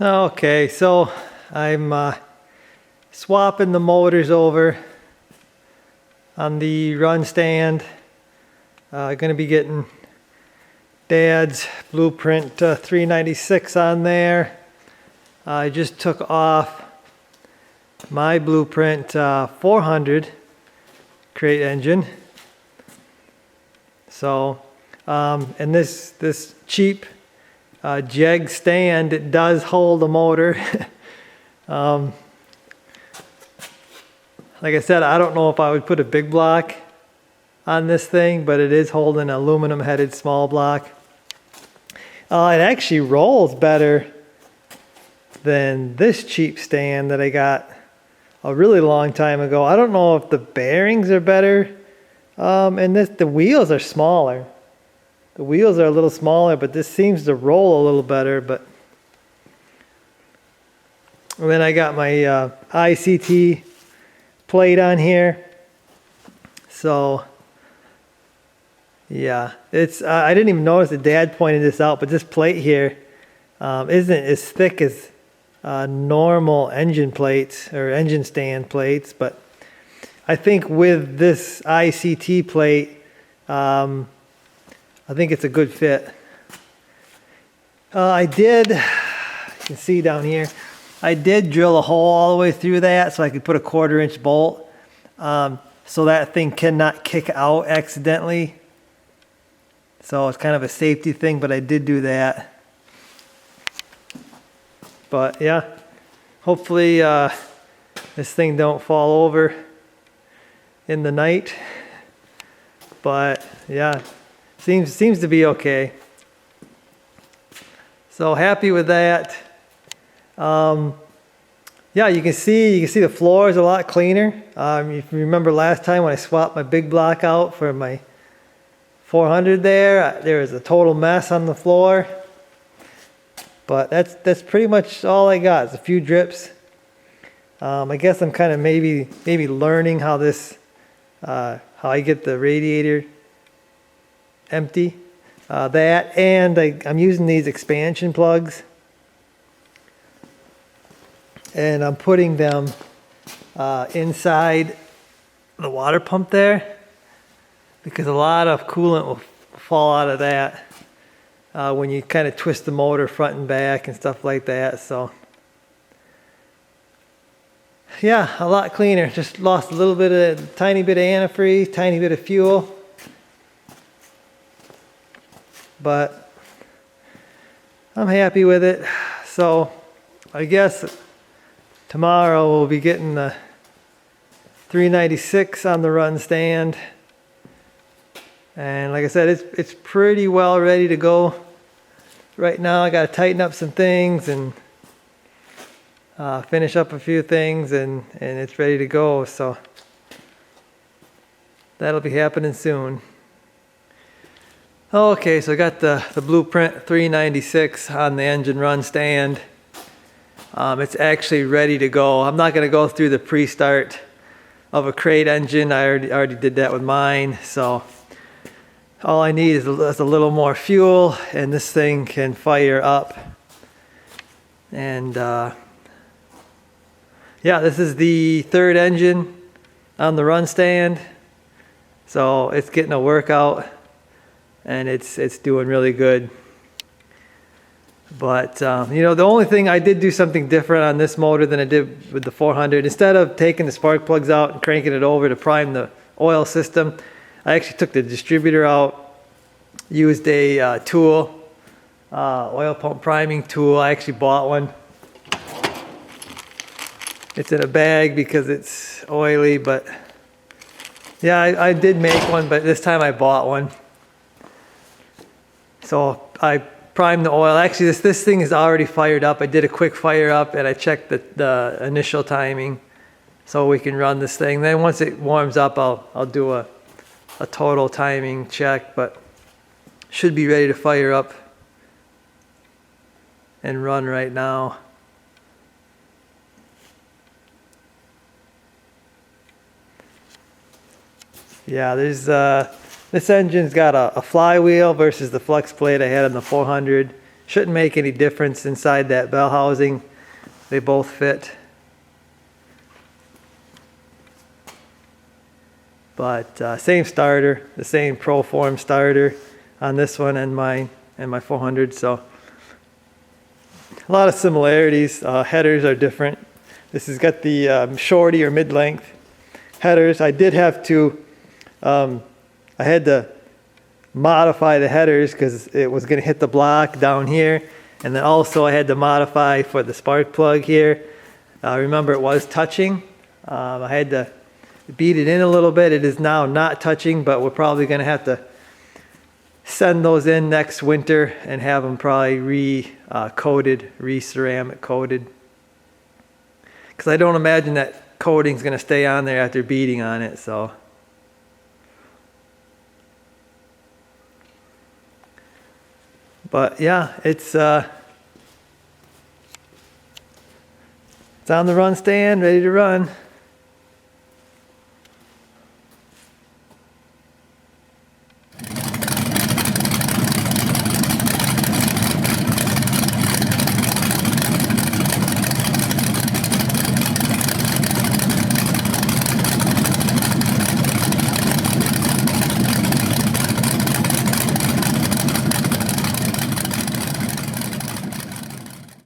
Okay, so I'm swapping the motors over on the run stand. Going to be getting Dad's BluePrint 396 on there. I just took off my BluePrint 400 crate engine. So, and this cheap jeg stand, it does hold a motor. Like I said, I don't know if I would put a big block on this thing, but it is holding an aluminum headed small block. It actually rolls better than this cheap stand that I got a really long time ago. I don't know if the bearings are better, and the wheels are smaller. The wheels are a little smaller, but this seems to roll a little better. And then I got my ICT plate on here. So yeah, it's I didn't even notice that Dad pointed this out, but this plate here isn't as thick as normal engine plates or engine stand plates, but I think with this ICT plate, I think it's a good fit. You can see down here, I did drill a hole all the way through that so I could put a 1/4 inch bolt so that thing cannot kick out accidentally. So it's kind of a safety thing, but I did do that. But yeah, hopefully this thing don't fall over in the night. But yeah, seems to be okay. So happy with that. Yeah, you can see the floor is a lot cleaner. If you remember last time when I swapped my big block out for my 400 there was a total mess on the floor. But that's pretty much all I got. It's a few drips. I guess I'm kind of maybe learning how I get the radiator empty. And I'm using these expansion plugs, and I'm putting them inside the water pump there, because a lot of coolant will fall out of that when you kind of twist the motor front and back and stuff like that. So yeah, a lot cleaner. Just lost a tiny bit of antifreeze, tiny bit of fuel. But I'm happy with it. So I guess tomorrow we'll be getting the 396 on the run stand. And like I said, it's pretty well ready to go. Right now I got to tighten up some things and finish up a few things, and it's ready to go. So that'll be happening soon. Okay, so I got the BluePrint 396 on the engine run stand. It's actually ready to go. I'm not going to go through the pre-start of a crate engine. I already did that with mine. So all I need is a little more fuel, and this thing can fire up. And yeah, this is the third engine on the run stand. So it's getting a workout. And it's doing really good. But the only thing, I did do something different on this motor than I did with the 400. Instead of taking the spark plugs out and cranking it over to prime the oil system, I actually took the distributor out, used a tool, oil pump priming tool. I actually bought one. It's in a bag because it's oily, but yeah, I did make one, but this time I bought one. So I primed the oil. Actually, this thing is already fired up. I did a quick fire up, and I checked the initial timing so we can run this thing. Then once it warms up, I'll do a total timing check, but should be ready to fire up and run right now. Yeah, there's this engine's got a flywheel versus the flex plate I had on the 400. Shouldn't make any difference inside that bell housing. They both fit. But same starter, the same Proform starter on this one and my 400. So a lot of similarities. Headers are different. This has got the shorty or mid-length headers. I did have to, I had to modify the headers because it was going to hit the block down here. And then also I had to modify for the spark plug here. Remember, it was touching. I had to beat it in a little bit. It is now not touching, but we're probably going to have to send those in next winter and have them probably re-coated, re-ceramic coated. Because I don't imagine that coating's going to stay on there after beating on it. So. But yeah, it's on the run stand, ready to run.